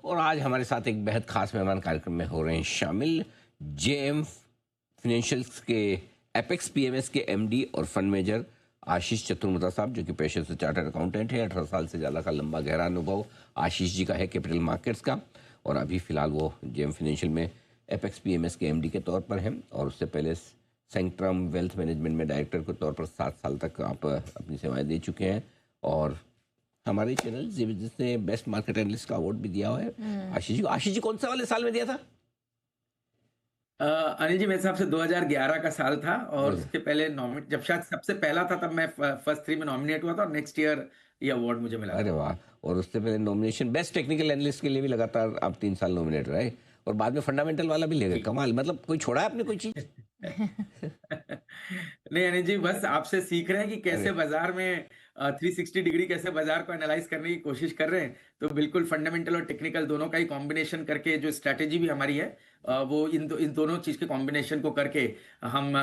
और आज हमारे साथ एक बेहद खास मेहमान कार्यक्रम में हो रहे हैं शामिल। जेएम फाइनेंशियल्स के एपेक्स पीएमएस के एमडी और फंड मैनेजर आशीष चतुर्वेदी साहब, जो कि पेशे से चार्टर्ड अकाउंटेंट है। 18 साल से ज़्यादा का लंबा गहरा अनुभव आशीष जी का है कैपिटल मार्केट्स का, और अभी फिलहाल वो जेएम फाइनेंशियल में एपेक्स पीएमएस के एमडी के तौर पर हैं। और उससे पहले सेंट्रम वेल्थ मैनेजमेंट में डायरेक्टर के तौर पर 7 साल तक आप अपनी सेवाएं दे चुके हैं। और हमारे चैनल जिसने बेस्ट मार्केट एनालिस्ट का अवार्ड भी दिया हुआ है आशीष जी। आशीष जी कौन सा वाले साल में दिया था? अनिल जी, मेरे हिसाब से 2011 का साल था, और उसके पहले जब शायद सबसे पहला था तब मैं फर्स्ट 3 में नॉमिनेट हुआ था, और नेक्स्ट ईयर ये अवार्ड मुझे मिला। अरे वाह! और उससे पहले नॉमिनेशन बेस्ट टेक्निकल एनालिस्ट के लिए भी लगातार आप 3 साल नॉमिनेट रहे, और बाद में फंडामेंटल वाला भी ले गए। कमाल, मतलब कोई छोड़ा है आपने कोई चीज? नहीं अनिल जी, बस आपसे सीख रहे हैं कि कैसे बाजार में 360 डिग्री कैसे बाजार को एनालाइज करने की कोशिश कर रहे हैं। तो बिल्कुल फंडामेंटल और टेक्निकल दोनों का ही कॉम्बिनेशन करके जो स्ट्रैटेजी भी हमारी है, वो इन दोनों चीज के कॉम्बिनेशन को करके हम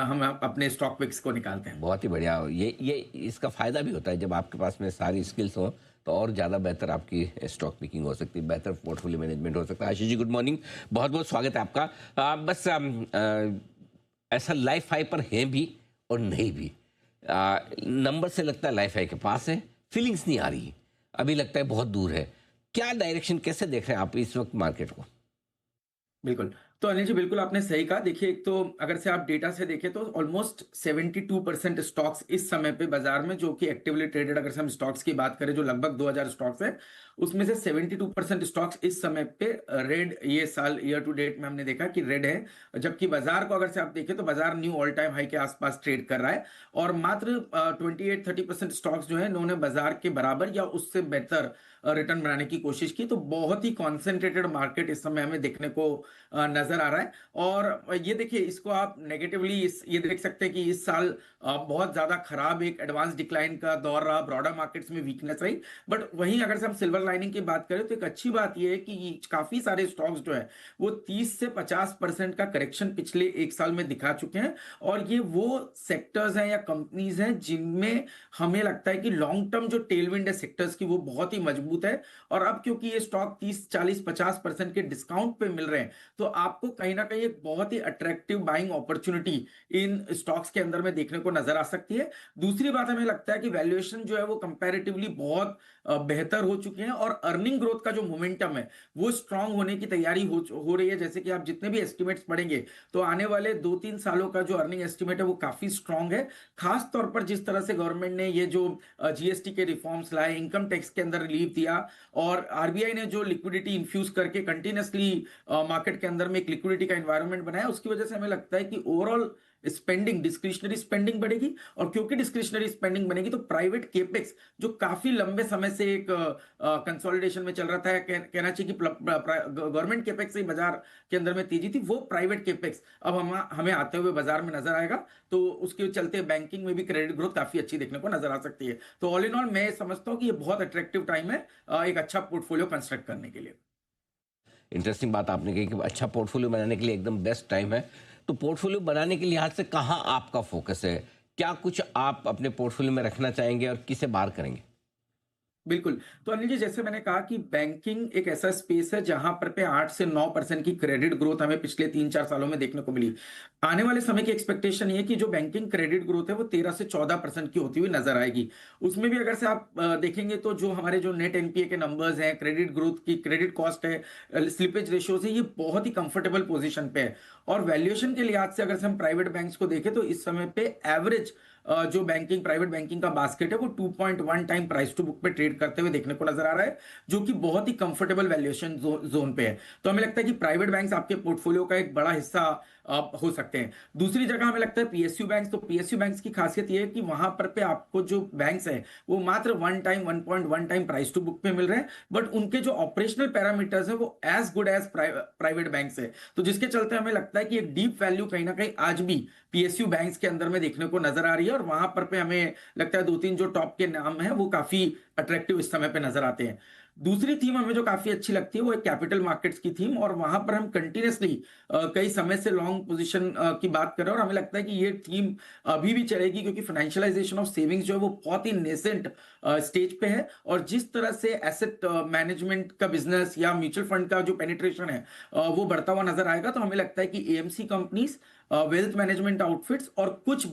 अपने स्टॉक पिक्स को निकालते हैं। बहुत ही बढ़िया। ये इसका फायदा भी होता है जब आपके पास में सारी स्किल्स हो, तो और ज़्यादा बेहतर आपकी स्टॉक पिकिंग हो सकती है, बेहतर पोर्टफोलियो मैनेजमेंट हो सकता है। आशीष जी गुड मॉर्निंग, बहुत बहुत स्वागत है आपका। बस ऐसा लाइफ हाई पर है भी और नहीं भी। नंबर से लगता है लाइफ हाई के पास है, फीलिंग्स नहीं आ रही, अभी लगता है बहुत दूर है। क्या डायरेक्शन, कैसे देख रहे हैं आप इस वक्त मार्केट को? बिल्कुल। तो अनिल जी, बिल्कुल आपने सही कहा। देखिए, एक तो अगर से आप डेटा से देखें तो ऑलमोस्ट 72% स्टॉक्स इस समय पे बाजार में जो कि एक्टिवली ट्रेडेड, अगर से हम स्टॉक्स की बात करें जो लगभग 2000 स्टॉक्स है, उसमें से 72% स्टॉक्स इस समय पे रेड, ये साल ईयर टू डेट में हमने देखा कि रेड है। जबकि बाजार को अगर से आप देखें तो बाजार न्यू ऑल टाइम हाई के आसपास ट्रेड कर रहा है, और मात्र 28-30% स्टॉक्स जो है इन्होंने बाजार के बराबर या उससे बेहतर रिटर्न बनाने की कोशिश की। तो बहुत ही कॉन्सेंट्रेटेड मार्केट इस समय हमें देखने को नजर आ रहा है। और ये देखिए, इसको आप नेगेटिवली ये देख सकते हैं कि इस साल बहुत ज्यादा खराब एक एडवांस डिक्लाइन का दौर रहा, ब्रॉडर मार्केट्स में वीकनेस रही। बट वहीं अगर से हम सिल्वर लाइनिंग की बात करें तो एक अच्छी बात यह है कि काफी सारे स्टॉक्स जो है वो 30 से 50% का करेक्शन पिछले एक साल में दिखा चुके हैं। और ये वो सेक्टर्स हैं या कंपनीज हैं जिनमें हमें लगता है कि लॉन्ग टर्म जो टेलविंड है सेक्टर्स की, वो बहुत ही मजबूत है। और अब क्योंकि ये स्टॉक 30-40-50% के डिस्काउंट पे मिल रहे हैं, तो आपको कहीं ना कहीं एक बहुत ही अट्रैक्टिव बाइंग अपॉर्चुनिटी इन स्टॉक्स के अंदर में देखने को नजर आ सकती है। दूसरी बात, हमें लगता है कि वैल्यूएशन जो है वो कंपैरेटिवली बहुत बेहतर हो चुके हैं, और अर्निंग ग्रोथ का जो मोमेंटम है वो स्ट्रांग होने की तैयारी हो रही है। जैसे कि आप जितने भी एस्टिमेट्स पढ़ेंगे तो आने वाले 2-3 सालों का जो अर्निंग एस्टिमेट है वो काफी स्ट्रांग है। खास तौर पर जिस तरह से गवर्नमेंट ने ये जो जीएसटी के रिफॉर्म्स लाए, इनकम टैक्स के अंदर रिलीफ दिया, और आरबीआई ने जो लिक्विडिटी इंफ्यूज करके कंटिन्यूसली मार्केट के अंदर में एक लिक्विडिटी का एनवायरनमेंट बनाया, उसकी वजह से हमें लगता है कि ओवरऑल स्पेंडिंग, डिस्क्रिशनरी स्पेंडिंग बढ़ेगी। और क्योंकि डिस्क्रिशनरी स्पेंडिंग बनेगी तो प्राइवेट केपेक्स, जो काफी लंबे समय से एक कंसोलिडेशन में चल रहा था, कहना चाहिए कि गवर्नमेंट केपेक्स से बाजार के अंदर में तेजी थी, वो प्राइवेट केपेक्स अब हमें आते हुए बाजार में नजर आएगा। तो उसके चलते बैंकिंग में भी क्रेडिट ग्रोथ काफी अच्छी देखने को नजर आ सकती है। तो ऑल इन ऑल मैं समझता हूं कि ये बहुत अट्रैक्टिव टाइम है एक अच्छा पोर्टफोलियो कंस्ट्रक्ट करने के लिए। इंटरेस्टिंग बात आपने कही कि अच्छा पोर्टफोलियो बनाने के लिए एकदम बेस्ट टाइम है। तो पोर्टफोलियो बनाने के लिहाज से कहाँ आपका फोकस है? क्या कुछ आप अपने पोर्टफोलियो में रखना चाहेंगे और किसे बाहर करेंगे? बिल्कुल। तो अनिल जी, जैसे मैंने कहा कि बैंकिंग एक ऐसा स्पेस है जहां पर पे 8 से 9% की क्रेडिट ग्रोथ हमें पिछले 3-4 सालों में देखने को मिली। आने वाले समय की एक्सपेक्टेशन ये है कि जो बैंकिंग क्रेडिट ग्रोथ है वो 13 से 14% की होती हुई नजर आएगी। उसमें भी अगर से आप देखेंगे तो जो हमारे जो नेट एनपीए के नंबर्स हैं, क्रेडिट ग्रोथ की, क्रेडिट कॉस्ट है, स्लिपेज रेशियोज है, ये बहुत ही कंफर्टेबल पोजिशन पे है। और वैल्यूएशन के लिहाज से अगर से हम प्राइवेट बैंक्स को देखें तो इस समय पे एवरेज जो प्राइवेट बैंकिंग का बास्केट है वो 2.1 टाइम प्राइस टू बुक पे ट्रेड करते हुए देखने को नजर आ रहा है, जो कि बहुत ही कंफर्टेबल वैल्यूएशन जोन पे है। तो हमें लगता है कि प्राइवेट बैंक्स आपके पोर्टफोलियो का एक बड़ा हिस्सा हो सकते हैं। दूसरी जगह हमें लगता है पीएसयू बैंक्स। तो पीएसयू बैंक्स की खासियत यह है कि वहां पर पे आपको जो बैंक्स है वो मात्र 1.1 टाइम प्राइस टू बुक पे मिल रहे हैं, बट उनके जो ऑपरेशनल पैरामीटर्स है वो as good as private banks है। तो जिसके चलते हमें लगता है कि एक डीप वैल्यू कहीं ना कहीं आज भी पीएसयू बैंक्स के अंदर में देखने को नजर आ रही है। और वहां पर पे हमें लगता है 2-3 जो टॉप के नाम है वो काफी अट्रैक्टिव इस समय पे नजर आते हैं। दूसरी थीम हमें जो काफी अच्छी लगती है वो है कैपिटल मार्केट्स की थीम, और वहां पर हम कंटिन्यूसली कई समय से लॉन्ग पोजीशन की बात कर रहे हैं, और हमें लगता है कि ये थीम अभी भी चलेगी, क्योंकि फाइनेंशियलाइजेशन ऑफ सेविंग्स जो है वो बहुत ही नेसेंट स्टेज पे है, और जिस तरह से एसेट मैनेजमेंट का बिजनेस या म्यूचुअल फंड का जो पेनिट्रेशन है वो बढ़ता हुआ नजर आएगा। तो हमें लगता है कि AMC companies, wealth management outfits और कुछ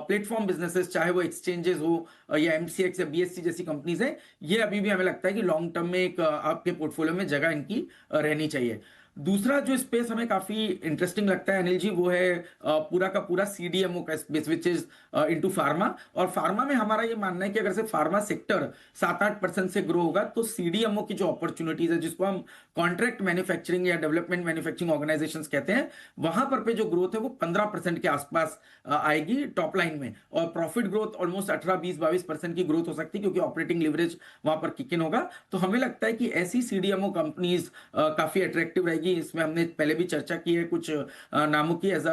प्लेटफॉर्म बिजनेसेस, चाहे वो एक्सचेंजेस हो या एमसीएक्स या बीएससी जैसी कंपनीज है, ये अभी भी हमें लगता है कि लॉन्ग टर्म में एक आपके पोर्टफोलियो में जगह इनकी रहनी चाहिए। दूसरा जो स्पेस हमें काफी इंटरेस्टिंग लगता है अनिल जी, वो है पूरा का पूरा सीडीएमओ का space, which is into pharma. और फार्मा में हमारा ये मानना है कि अगर से फार्मा सेक्टर 7-8% से ग्रो होगा, तो सीडीएमओ की जो अपॉर्चुनिटीज है, जिसको हम कॉन्ट्रैक्ट मैन्युफैक्चरिंग या डेवलपमेंट मैन्युफैक्चरिंग ऑर्गेनाइजेशंस कहते हैं, वहां पर पे जो ग्रोथ है वो 15% के आसपास आएगी टॉप लाइन में, और प्रॉफिट ग्रोथ ऑलमोस्ट 18-20-22% की ग्रोथ हो सकती है, क्योंकि ऑपरेटिंग लिवरेज वहां पर किक इन होगा। तो हमें लगता है कि ऐसी सीडीएमओ कंपनीज काफी अट्रैक्टिव रहेगी। इसमें हमने पहले भी चर्चा की है कुछ नामों की, एज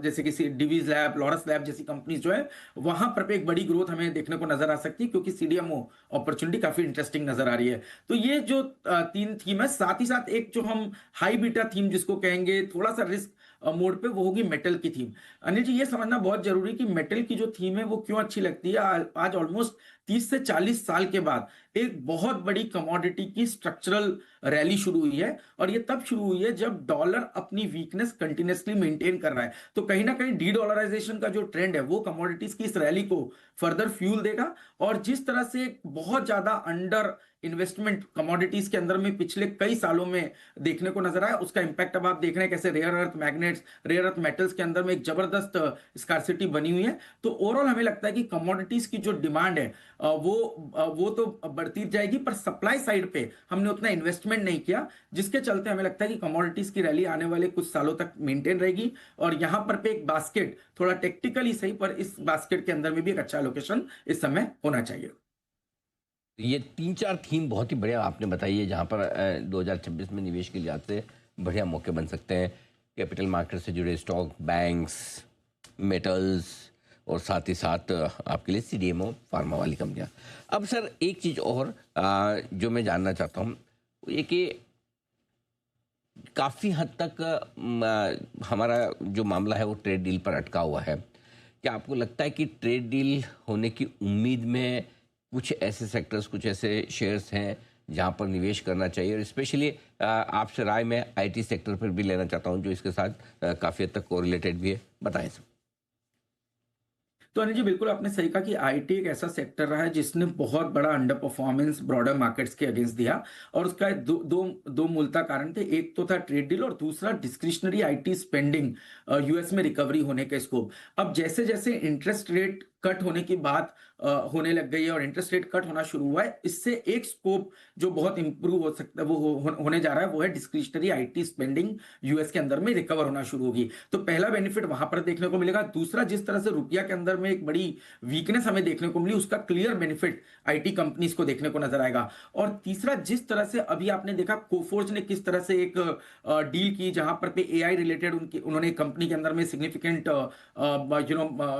जैसे कि डिवीज लैब, लॉरस लैब जैसी कंपनीज जो है, वहां पर पे एक बड़ी ग्रोथ हमें देखने को नजर आ सकती है, क्योंकि सीडीएमओ अपॉर्चुनिटी काफी इंटरेस्टिंग नजर आ रही है। तो ये जो तीन थीम है, साथ ही साथ एक जो हम हाई बीटा थीम जिसको कहेंगे, थोड़ा सा रिस्क मोड पे, वो होगी मेटल की थीम। अनिल जी, ये समझना बहुत जरूरी कि मेटल की जो थीम है वो क्यों अच्छी लगती है। आज ऑलमोस्ट 30 से 40 साल के बाद एक बहुत बड़ी कमोडिटी की स्ट्रक्चरल रैली शुरू हुई है, और ये तब शुरू हुई है जब डॉलर अपनी वीकनेस कंटिन्यूअसली मेंटेन कर रहा है। तो कहीं ना कहीं डी डॉलराइजेशन का जो ट्रेंड है वो कमोडिटीज की इस रैली को फर्दर फ्यूल देगा। और जिस तरह से बहुत ज्यादा अंडर इन्वेस्टमेंट कमोडिटीज के अंदर में पिछले कई सालों में देखने को नजर आया, उसका इंपैक्ट अब आप देख रहे हैं कैसे rare earth magnets, rare earth metals के अंदर में एक जबरदस्त स्कार्सिटी बनी हुई है। तो ओवरऑल हमें लगता है कि कमोडिटीज की जो डिमांड है वो तो बढ़ती जाएगी, पर सप्लाई साइड पे हमने उतना इन्वेस्टमेंट नहीं किया, जिसके चलते हमें लगता है कि कमोडिटीज की रैली आने वाले कुछ सालों तक मेंटेन रहेगी। और यहां पर पे एक बास्केट, थोड़ा टेक्निकली सही, पर इस बास्केट के अंदर में भी एक अच्छा लोकेशन इस समय होना चाहिए। ये 3-4 थीम बहुत ही बढ़िया आपने बताई है, जहाँ पर 2026 में निवेश के लिहाज से बढ़िया मौके बन सकते हैं। कैपिटल मार्केट से जुड़े स्टॉक, बैंक्स, मेटल्स, और साथ ही साथ आपके लिए सीडीएमओ, फार्मा वाली कंपनियाँ। अब सर एक चीज़ और जो मैं जानना चाहता हूँ, वो ये कि काफ़ी हद तक हमारा जो मामला है वो ट्रेड डील पर अटका हुआ है। क्या आपको लगता है कि ट्रेड डील होने की उम्मीद में कुछ ऐसे सेक्टर्स, कुछ ऐसे शेयर्स हैं जहां पर निवेश करना चाहिए? और स्पेशली आपसे राय मैं आईटी सेक्टर पर भी लेना चाहता हूं, जो इसके साथ काफ़ी हद तक कोरिलेटेड भी है। बताएं सर। तो अनिल जी, बिल्कुल आपने सही कहा कि आईटी एक ऐसा सेक्टर रहा है जिसने बहुत बड़ा अंडर परफॉर्मेंस ब्रॉडर मार्केट्स के अगेंस्ट दिया, और उसका दो मूलतः कारण थे। एक तो था ट्रेड डील, और दूसरा डिस्क्रिशनरी आईटी स्पेंडिंग, यूएस में रिकवरी होने का स्कोप। अब जैसे जैसे इंटरेस्ट रेट कट होने की बात होने लग गई है और इंटरेस्ट रेट कट होना शुरू हुआ है, इससे एक स्कोप जो बहुत इंप्रूव हो सकता है वो होने जा रहा है, वो है डिस्क्रिशनरी आईटी स्पेंडिंग यूएस के अंदर में रिकवर होना शुरू होगी। तो पहला बेनिफिट वहां पर देखने को मिलेगा। दूसरा, जिस तरह से रुपया के अंदर में एक बड़ी वीकनेस हमें देखने को मिली, उसका क्लियर बेनिफिट आईटी कंपनीज को देखने को नजर आएगा। और तीसरा, जिस तरह से अभी आपने देखा कोफोर्ज ने किस तरह से एक डील की, जहां पर पे एआई रिलेटेड उन्होंने कंपनी के अंदर में सिग्निफिकेंट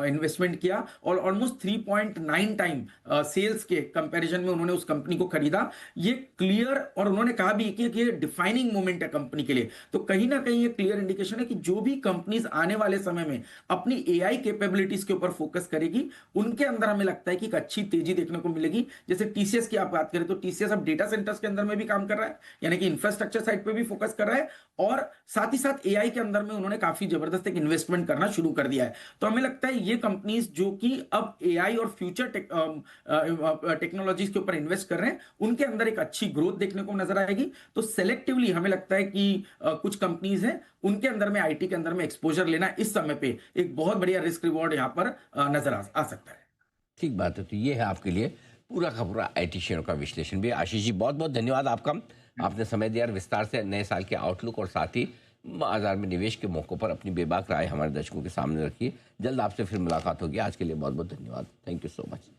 इन्वेस्टमेंट किया, और ऑलमोस्ट 3.9 टाइम सेल्स के कंपैरिजन में उन्होंने उस कंपनी को खरीदा। ये क्लियर, और उन्होंने कहा भी कि ये डिफाइनिंग मोमेंट है कंपनी के लिए। तो कहीं ना कहीं ये क्लियर इंडिकेशन है कि जो भी कंपनीज आने वाले समय में अपनी एआई कैपेबिलिटीज के ऊपर फोकस करेगी, उनके अंदर हमें लगता है कि एक अच्छी तेजी देखने को मिलेगी। जैसे टीसीएस की आप बात करें, तो टीसीएस अब डेटा सेंटर्स के अंदर में भी काम कर रहा है, यानी कि इंफ्रास्ट्रक्चर साइड पे भी फोकस कर रहा है, और साथ ही साथ एआई के अंदर में उन्होंने काफी जबरदस्त एक इन्वेस्टमेंट करना शुरू कर दिया है। तो हमें लगता है ये कंपनीज जो कि अब एआई और फ्यूचर टेक्नोलॉजीज के ऊपर इन्वेस्ट कर रहे हैं, उनके अंदर एक अच्छी ग्रोथ देखने को नजर आएगी। तो सेलेक्टिवली हमें लगता है कि कुछ कंपनीज हैं उनके अंदर में आईटी के अंदर में एक्सपोजर लेना इस समय पे एक बहुत बढ़िया रिस्क रिवॉर्ड यहां पर नजर आ सकता है। ठीक बात है। तो ये है आपके लिए पूरा का पूरा आईटी शेयरों का विश्लेषण भी। आशीष जी, बहुत बहुत धन्यवाद आपका। आपने समय दिया और विस्तार से नए साल के आउटलुक और साथ ही बाजार में निवेश के मौकों पर अपनी बेबाक राय हमारे दर्शकों के सामने रखी। जल्द आपसे फिर मुलाकात होगी। आज के लिए बहुत बहुत धन्यवाद। Thank you so much.